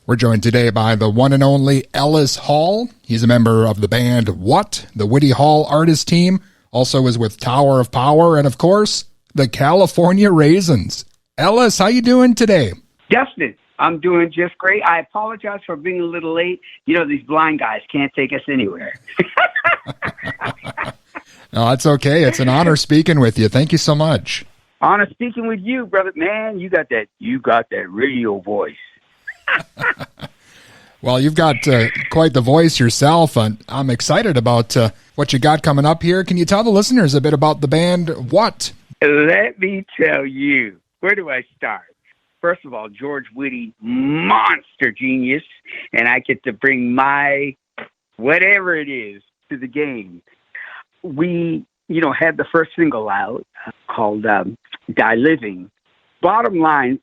We're joined today by the one and only Ellis Hall. He's a member of the band What, the Woody Hall artist team, also is with Tower of Power, and of course, the California Raisins. Ellis, how you doing today? Justin, I'm doing just great. I apologize for being a little late. You know, these blind guys can't take us anywhere. No, it's okay. It's an honor speaking with you. Thank you so much. Honor speaking with you, brother. Man, you got that radio voice. Well, you've got quite the voice yourself, and I'm excited about what you got coming up here. Can you tell the listeners a bit about the band What? Let me tell you. Where do I start? First of all, George Woody, monster genius, and I get to bring my whatever it is to the game. We, had the first single out called Die Living. Bottom line,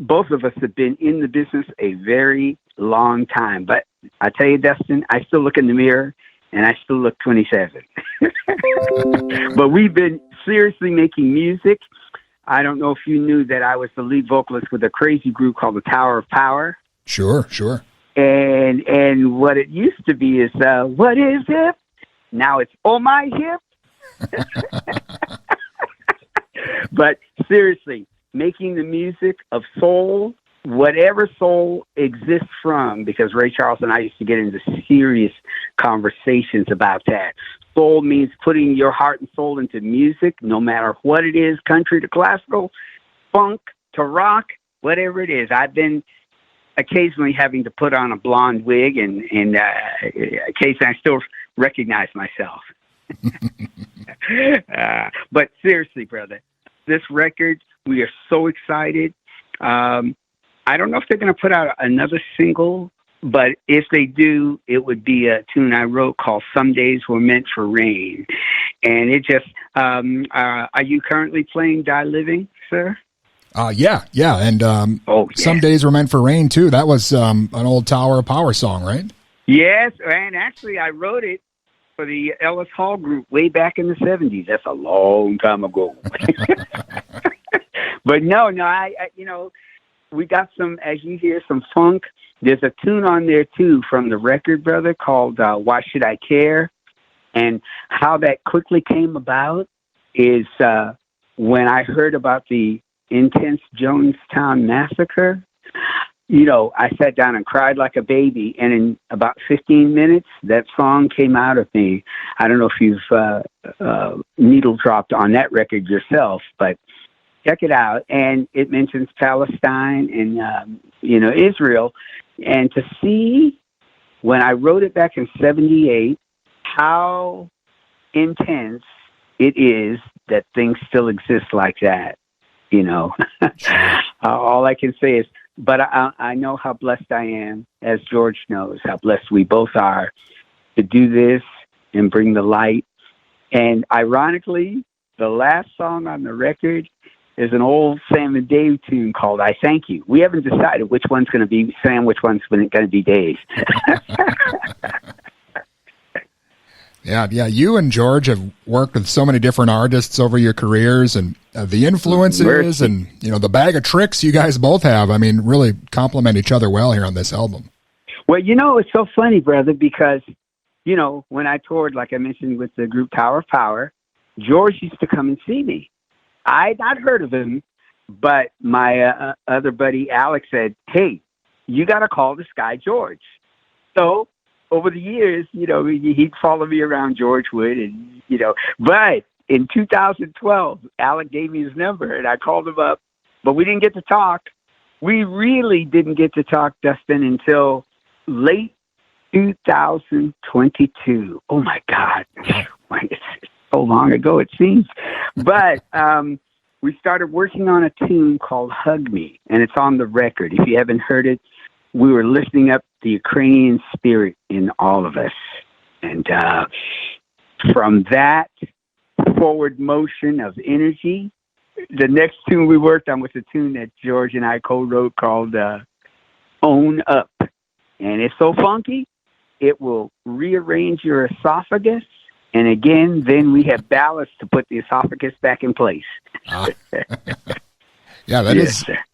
both of us have been in the business a very long time. But I tell you, Dustin, I still look in the mirror, and I still look 27. But we've been seriously making music. I don't know if you knew that I was the lead vocalist with a crazy group called the Tower of Power. Sure. And what it used to be is, what is it? Now it's, oh, my hip. But seriously, making the music of soul, whatever soul exists from, because Ray Charles and I used to get into serious conversations about that. Soul means putting your heart and soul into music, no matter what it is, country to classical, funk to rock, whatever it is. I've been occasionally having to put on a blonde wig, and occasionally I still recognize myself. But seriously, brother, this record, we are so excited. I don't know if they're going to put out another single, but if they do, it would be a tune I wrote called Some Days Were Meant for Rain. And it just, are you currently playing Die Living, sir? Yeah. And Some Days Were Meant for Rain, too. That was an old Tower of Power song, right? Yes, and actually I wrote it for the Ellis Hall group way back in the 70s. That's a long time ago. But no, I we got some, as you hear, some funk. There's a tune on there, too, from the record, brother, called Why Should I Care? And how that quickly came about is when I heard about the intense Jonestown massacre, I sat down and cried like a baby. And in about 15 minutes, that song came out of me. I don't know if you've needle dropped on that record yourself, but check it out. And it mentions Palestine and, Israel. And to see when I wrote it back in 78, how intense it is that things still exist like that, All I can say is, but I know how blessed I am, as George knows, how blessed we both are to do this and bring the light. And ironically, the last song on the record is an old Sam and Dave tune called I Thank You. We haven't decided which one's going to be Sam, which one's going to be Dave. Yeah. You and George have worked with so many different artists over your careers, and the influences and, the bag of tricks you guys both have, really complement each other well here on this album. Well, it's so funny, brother, because, when I toured, like I mentioned, with the group Tower of Power, George used to come and see me. I'd not heard of him, but my other buddy, Alex, said, hey, you got to call this guy George. So over the years, he'd follow me around George Wood, and, but in 2012, Alex gave me his number, and I called him up, but we didn't get to talk. We really didn't get to talk, Dustin, until late 2022. Oh, my God. It's so long ago, it seems. But we started working on a tune called Hug Me, and it's on the record. If you haven't heard it, we were lifting up the Ukrainian spirit in all of us. And from that forward motion of energy, the next tune we worked on was a tune that George and I co-wrote called Own Up. And it's so funky, it will rearrange your esophagus. And again, then we have ballast to put the esophagus back in place. Yeah,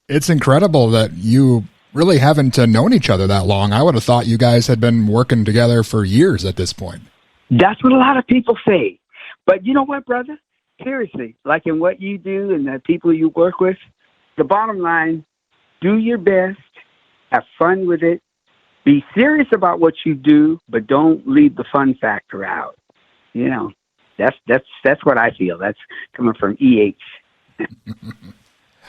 it's incredible that you really haven't known each other that long. I would have thought you guys had been working together for years at this point. That's what a lot of people say. But you know what, brother? Seriously, like in what you do and the people you work with, the bottom line, do your best, have fun with it, be serious about what you do, but don't leave the fun factor out. You know, that's what I feel. That's coming from EH.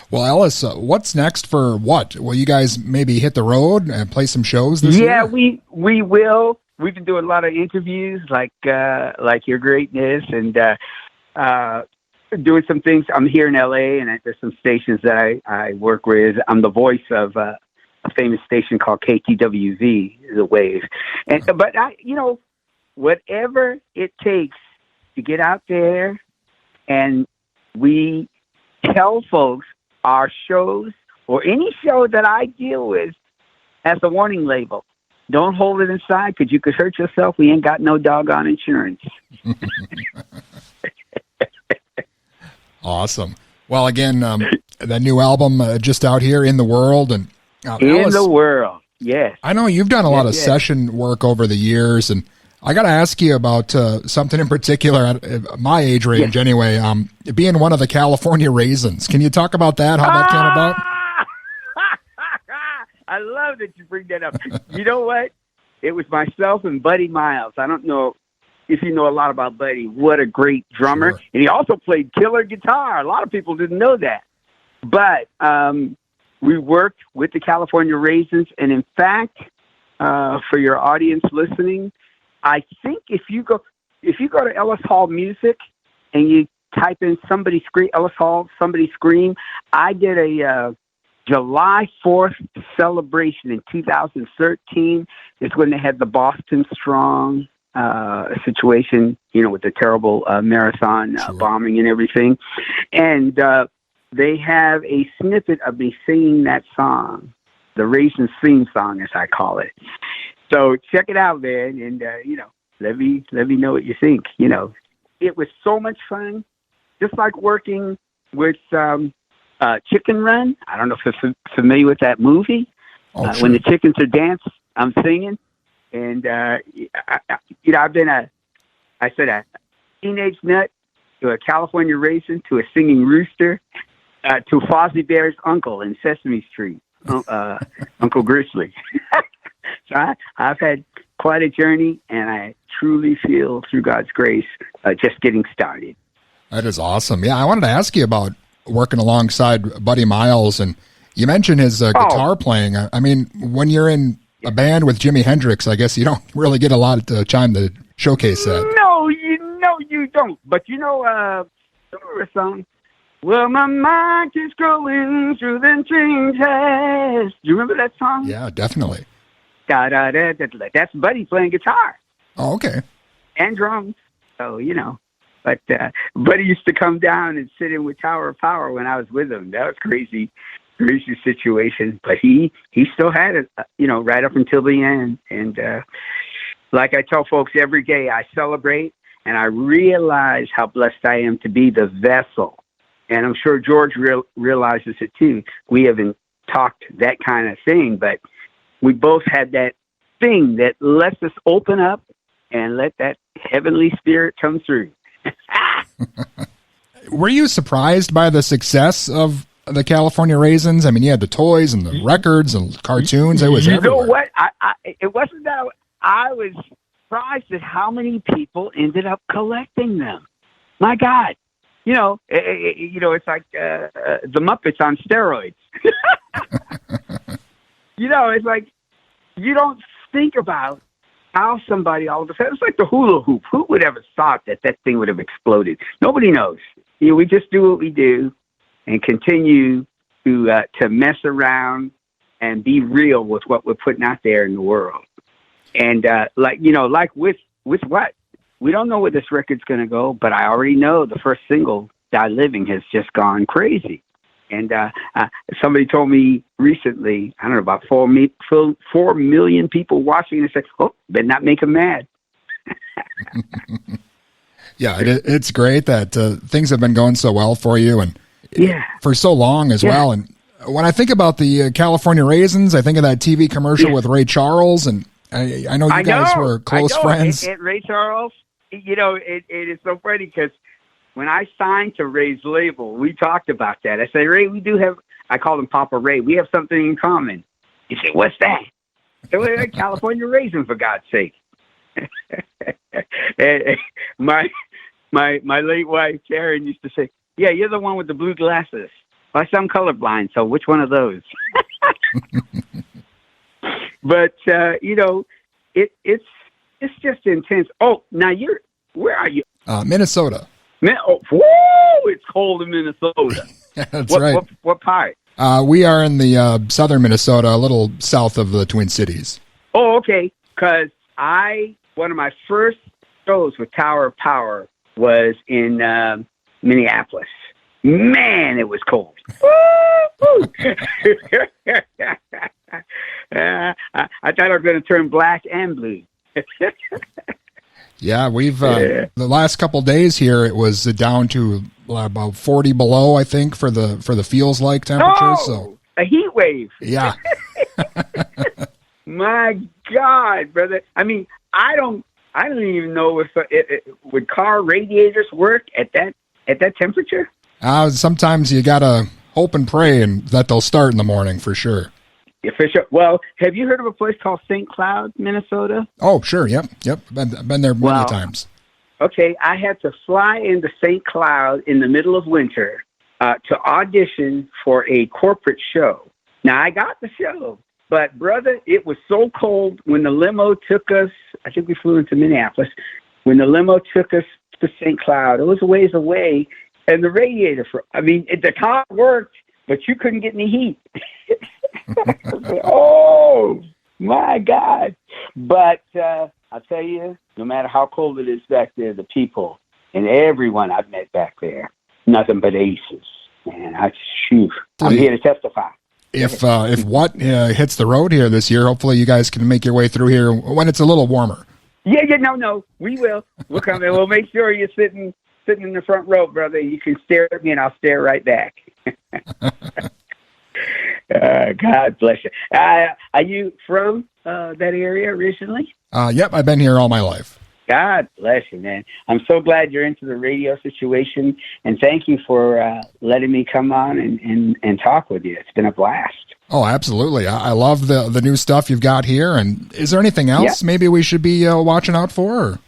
Well, Ellis, what's next for what? Will you guys maybe hit the road and play some shows this year? Yeah, we will. We've been doing a lot of interviews, like Your Greatness, and doing some things. I'm here in LA, and there's some stations that I work with. I'm the voice of a famous station called KTWV, the Wave. And but whatever it takes to get out there, and we tell folks our shows or any show that I deal with has a warning label. Don't hold it inside because you could hurt yourself. We ain't got no doggone insurance. Awesome. Well, again, that new album just out here in the world. And Ellis, the world, yes. I know you've done a lot of session work over the years, and I got to ask you about something in particular at my age range anyway, being one of the California Raisins. Can you talk about that, how that came about? I love that you bring that up. You know what? It was myself and Buddy Miles. I don't know if you know a lot about Buddy. What a great drummer. Sure. And he also played killer guitar. A lot of people didn't know that. But we worked with the California Raisins. And in fact, for your audience listening, I think if you go to Ellis Hall Music and you type in somebody scream, Ellis Hall, somebody scream, I did a July 4th celebration in 2013 is when they had the Boston Strong situation, with the terrible marathon bombing and everything. And they have a snippet of me singing that song, the Raisins theme song, as I call it. So check it out, man, and let me know what you think. It was so much fun, just like working with Chicken Run. I don't know if you're familiar with that movie. Sure. When the chickens are dancing, I'm singing, and I've been a teenage nut to a California raisin to a singing rooster to Fozzie Bear's uncle in Sesame Street, Uncle Grizzly. So I've had quite a journey, and I truly feel, through God's grace, just getting started. That is awesome. Yeah, I wanted to ask you about working alongside Buddy Miles, and you mentioned his guitar playing. I mean, when you're in a band with Jimi Hendrix, I guess you don't really get a lot of time to showcase that. No, you don't. But remember a song? Well, my mind is growing through them changes. Do you remember that song? Yeah, definitely. That's Buddy playing guitar. Oh, okay. And drums. So, But Buddy used to come down and sit in with Tower of Power when I was with him. That was crazy situation. But he still had it, right up until the end. And like I tell folks every day, I celebrate and I realize how blessed I am to be the vessel. And I'm sure George realizes it too. We haven't talked that kind of thing, but we both had that thing that lets us open up and let that heavenly spirit come through. Were you surprised by the success of the California Raisins? I mean, you had the toys and the records and cartoons. It was everywhere. You know what? It wasn't that. I was surprised at how many people ended up collecting them. My God. It's like the Muppets on steroids. It's like you don't think about how somebody all of a sudden, it's like the hula hoop. Who would ever thought that thing would have exploded? Nobody knows. We just do what we do and continue to mess around and be real with what we're putting out there in the world. And like with what? We don't know where this record's going to go, but I already know the first single, Die Living, has just gone crazy. And somebody told me recently, I don't know, about 4 million people watching, and said, "Oh, better not make them mad." Yeah, it's great that things have been going so well for you, and for so long as well. And When I think about the California Raisins, I think of that TV commercial with Ray Charles, and I know you guys were close friends. And Ray Charles, it is so funny because when I signed to Ray's label, we talked about that. I said, Ray, I called him Papa Ray. We have something in common. He said, what's that? It was California Raisin, for God's sake. And my late wife, Karen, used to say, yeah, you're the one with the blue glasses. Well, I'm colorblind, so which one of those? But, it's just intense. Oh, now where are you? Minnesota. It's cold in Minnesota. That's right. What part? We are in the southern Minnesota, a little south of the Twin Cities. Oh, okay. Because one of my first shows with Tower of Power was in Minneapolis. Man, it was cold. I thought I was going to turn black and blue. Yeah, we've the last couple days here. It was down to about 40 below, I think, for the feels like temperature. So a heat wave. Yeah. My God, brother. I mean, I don't even know if would car radiators work at that temperature. Sometimes you gotta hope and pray and that they'll start in the morning for sure. Yeah, for sure. Well, have you heard of a place called St. Cloud, Minnesota? Oh, sure. Yep. Been there many times. Okay, I had to fly into St. Cloud in the middle of winter to audition for a corporate show. Now, I got the show, but, brother, it was so cold when the limo took us. I think we flew into Minneapolis. When the limo took us to St. Cloud, it was a ways away, and the radiator, the car worked, but you couldn't get any heat. Oh, my God. But I'll tell you, no matter how cold it is back there, the people and everyone I've met back there, nothing but aces. Man, I'm here to testify. If what hits the road here this year, hopefully you guys can make your way through here when it's a little warmer. Yeah, no, we will. We'll come in. We'll make sure you're sitting in the front row, brother. You can stare at me, and I'll stare right back. God bless you. Are you from that area originally? Yep, I've been here all my life. God bless you, man. I'm so glad you're into the radio situation, and thank you for letting me come on and talk with you. It's been a blast. Oh, absolutely. I love the new stuff you've got here. And is there anything else maybe we should be watching out for?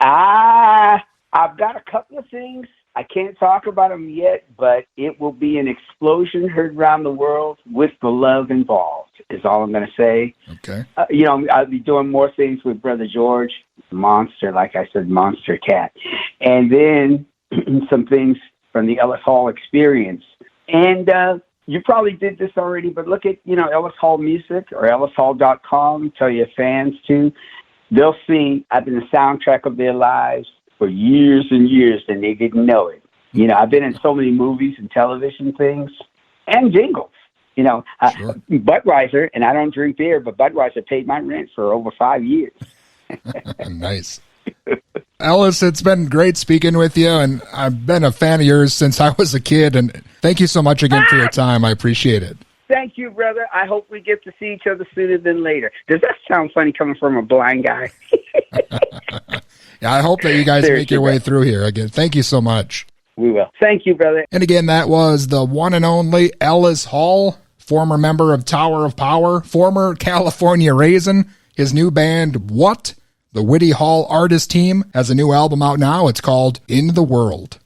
I've got a couple of things. I can't talk about them yet, but it will be an explosion heard around the world with the love involved, is all I'm going to say. Okay. I'll be doing more things with Brother George, Monster, like I said, Monster Cat. And then some things from the Ellis Hall experience. And you probably did this already, but look at, Ellis Hall Music or ellishall.com. Tell your fans to. They'll see I've been the soundtrack of their lives for years and years, and they didn't know it. I've been in so many movies and television things and jingles. Sure. Budweiser, and I don't drink beer, but Budweiser paid my rent for over 5 years. Nice. Ellis, it's been great speaking with you, and I've been a fan of yours since I was a kid, and thank you so much again for your time. I appreciate it. Thank you, brother. I hope we get to see each other sooner than later. Does that sound funny coming from a blind guy? Yeah, I hope that you guys make your way through here again. Thank you so much. We will. Thank you, brother. And again, that was the one and only Ellis Hall, former member of Tower of Power, former California Raisin. His new band, What? The Whitty Hall Artist Team, has a new album out now. It's called In the World.